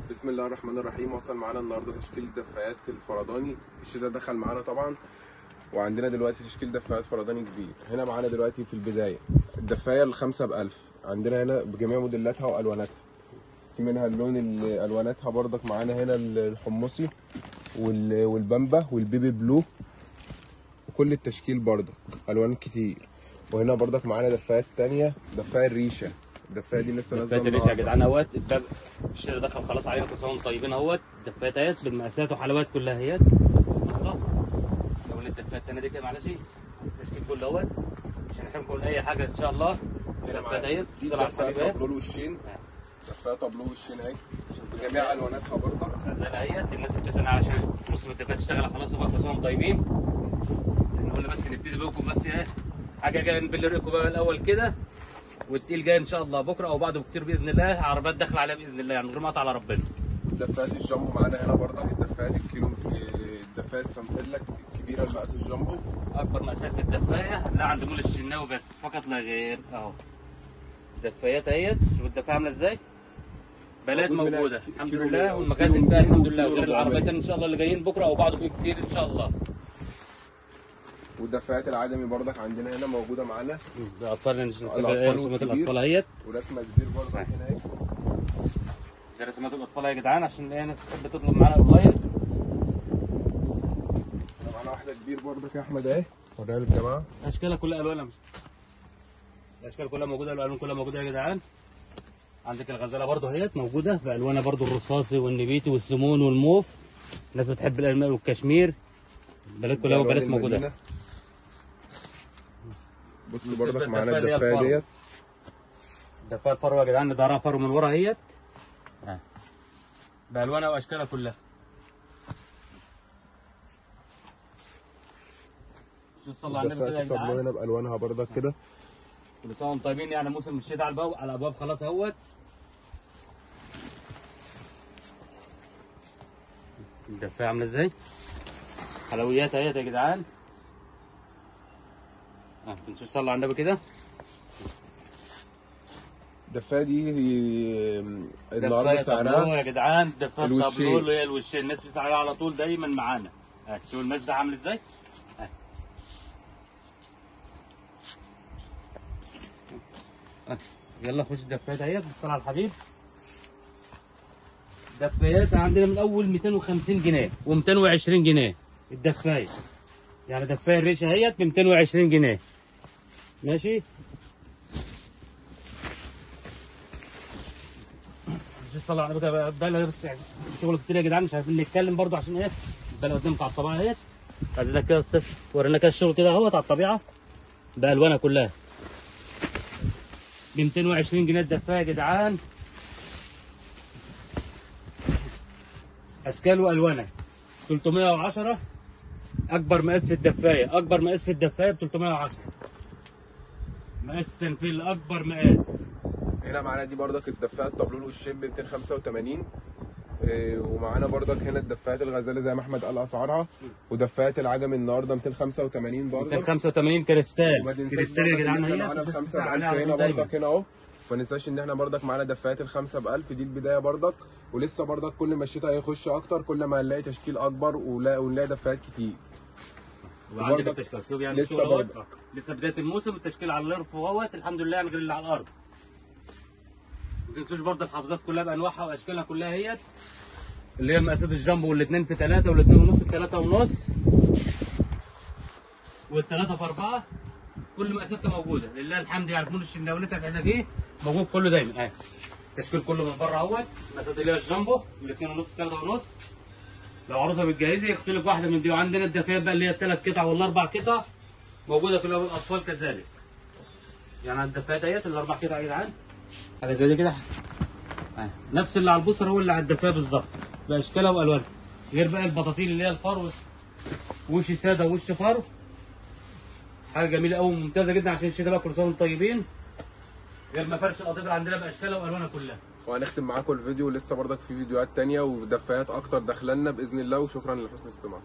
بسم الله الرحمن الرحيم. وصل معانا النهارده تشكيل الدفايات الفرداني. الشتاء دخل معانا طبعا، وعندنا دلوقتي تشكيل دفايات فرداني كبير. هنا معانا دلوقتي في البدايه الدفايه الخمسة ب1000، عندنا هنا بجميع موديلاتها والواناتها. في منها اللون اللي الواناتها برضك معانا هنا الحمصي والبامبا والبيبي بلو، وكل التشكيل برضك الوان كتير. وهنا برضك معانا دفايات تانية، دفايه الريشه. الدفايه دي لسه نازله دفايه الريشه يا جدعان اهوت. الشتاء دخل خلاص علينا، كل سنه وانتم طيبين اهوت. الدفايات اهيت بالمقاسات وحلوات كلها اهيت. بصوا لو الدفايه الثانيه دي كده معلش التشكيل كله اهوت مش هنحرمكم من اي حاجه ان شاء الله. الدفايات اهيت دي دفايه طابلو وشين، دفايه طابلو وشين اهي بجميع الواناتها برضك. غزاله اهيت. الناس بتسال علشان موسم الدفايات اشتغل خلاص وبقى كل سنه وانتم طيبين. نقول بس نبتدي بكم بس ايه حاجه جايه نبل ريكم بقى الاول كده، والتقيل جاي ان شاء الله بكره او بعده بكتير باذن الله. عربيات داخله عليها باذن الله يعني من غير ما اقطع على ربنا. دفايات الجامبو معانا هنا برضك، الدفايات الكيلو، الدفايه السنفيلا الكبيره المقاس الجامبو. اكبر مقاسات في الدفايه هتلاقيها عند مول الشناوي بس فقط لا غير. اهو الدفايات اهيت. شوف الدفايه عامله ازاي. بلاد موجوده الحمد لله، والمخازن فيها الحمد لله، غير العربيتين ان شاء الله اللي جايين بكره او بعده بكتير ان شاء الله. والدفايات العجمي برضك عندنا هنا موجوده معانا. الاطفال رسومات الاطفال اهيت، ورسمه كبير برضك هنا اهي. دي رسومات الاطفال يا جدعان عشان ايه ناس تحب تطلب معانا اونلاين. معانا واحده كبير برضك يا احمد اهي، وريها للجماعه. اشكالها كلها الوانها مش الاشكال كلها موجوده، الالوان كلها موجوده يا جدعان. عندك الغزاله برضه اهيت موجوده بالوانها برضه، الرصاصي والنبيتي والسمون والموف. الناس بتحب الالماء والكشمير. البلد كلها وبلد موجوده. بص برضك معانا الدفايه ديت، الدفايه الفرو يا جدعان، ظهرها فرو من ورا اهيت بالوانها واشكالها كلها. شوف صلى على النبي كده يا جدعان. هنا بالوانها برضك كده. كل سنه وانتم طيبين. يعني موسم الشتاء على الابواب خلاص اهوت. الدفايه عامله ازاي؟ حلويات اهيت يا جدعان. ما تنسوش تصلوا على النبي كده. الدفايه دي النهارده سعرها يا جدعان، دفايه طابلو اللي هي الوشين. الناس بتسال عليها على طول دايما معانا. شوف الماس ده عامل ازاي. يلا خش الدفايات اهيت بالصلاه على الحبيب. دفايات عندنا من اول 250 جنيه و220 جنيه الدفايه. يعني دفايه الريشه اهيت ب 220 جنيه ماشي. صلى على النبي. بقى بس يعني شغل كتير يا جدعان، مش عارفين نتكلم برضه عشان ايه بقى قدامك على الطبيعه اهيت. عايزينك كده يا استاذ ورينا كده الشغل كده اهوت على الطبيعه بالوانها كلها ب 220 جنيه الدفايه يا جدعان. اشكال والوانها 310. اكبر مقاس في الدفايه، اكبر مقاس في الدفايه ب 310. مقاس سنفيل اكبر مقاس. هنا معانا دي برضك الدفايه الطابلو والشيب ب 285. ومعانا برضك هنا الدفايات الغزاله زي ما احمد قال اسعارها. ودفايات العجمي النهارده 285 برضك. 285 كريستال. كريستال يا جدعان. هي معانا الخمسه ب 1000 هنا برضك هنا اهو. ما ننساش ان احنا برضك معانا دفايات الخمسه ب 1000 دي البدايه برضك. ولسه برضك كل ما الشتاء هيخش اكتر كل ما هنلاقي تشكيل اكبر ونلاقي دفايات كتير. وعندك التشكيل شوف يعني لسه بدايه الموسم. التشكيل على الرف اهوت الحمد لله يعني غير اللي على الارض. ما تنسوش برضه الحافظات كلها بانواعها واشكالها كلها اهيت، اللي هي مقاسات الجامبو والاثنين في 3 والاثنين ونص في 3 ونص والثلاثه في 4. كل مقاساتها موجوده لله الحمد. يعني مول الشناوي اللي انت هتحتاجيه موجود كله دايما اهي. التشكيل كله من بره اهوت. مقاسات اللي هي الجامبو الاثنين ونص 3 ونص. لو عروسه متجهزه يختار لك واحده من دي. وعندنا الدفايات بقى اللي هي ال3 قطع وال4 قطع موجوده كلها للاطفال كذلك. يعني الدفايات اهيت ال4 قطع يا جدعان. حاجه زي دي كده نفس اللي على البوستر هو اللي على الدفايه بالظبط باشكالها والوانها. غير بقى البطاطين اللي هي الفرو، وش ساده ووش فرو. حاجه جميله قوي ممتازه جدا عشان الشتاء بقى كل سنه وانتم طيبين. غير ما فرش القطيفه عندنا باشكالها والوانها كلها. وهنختم معاكم الفيديو. لسه برضك في فيديوهات تانية ودفايات اكتر داخلنا باذن الله. وشكرا لحسن الاستماع.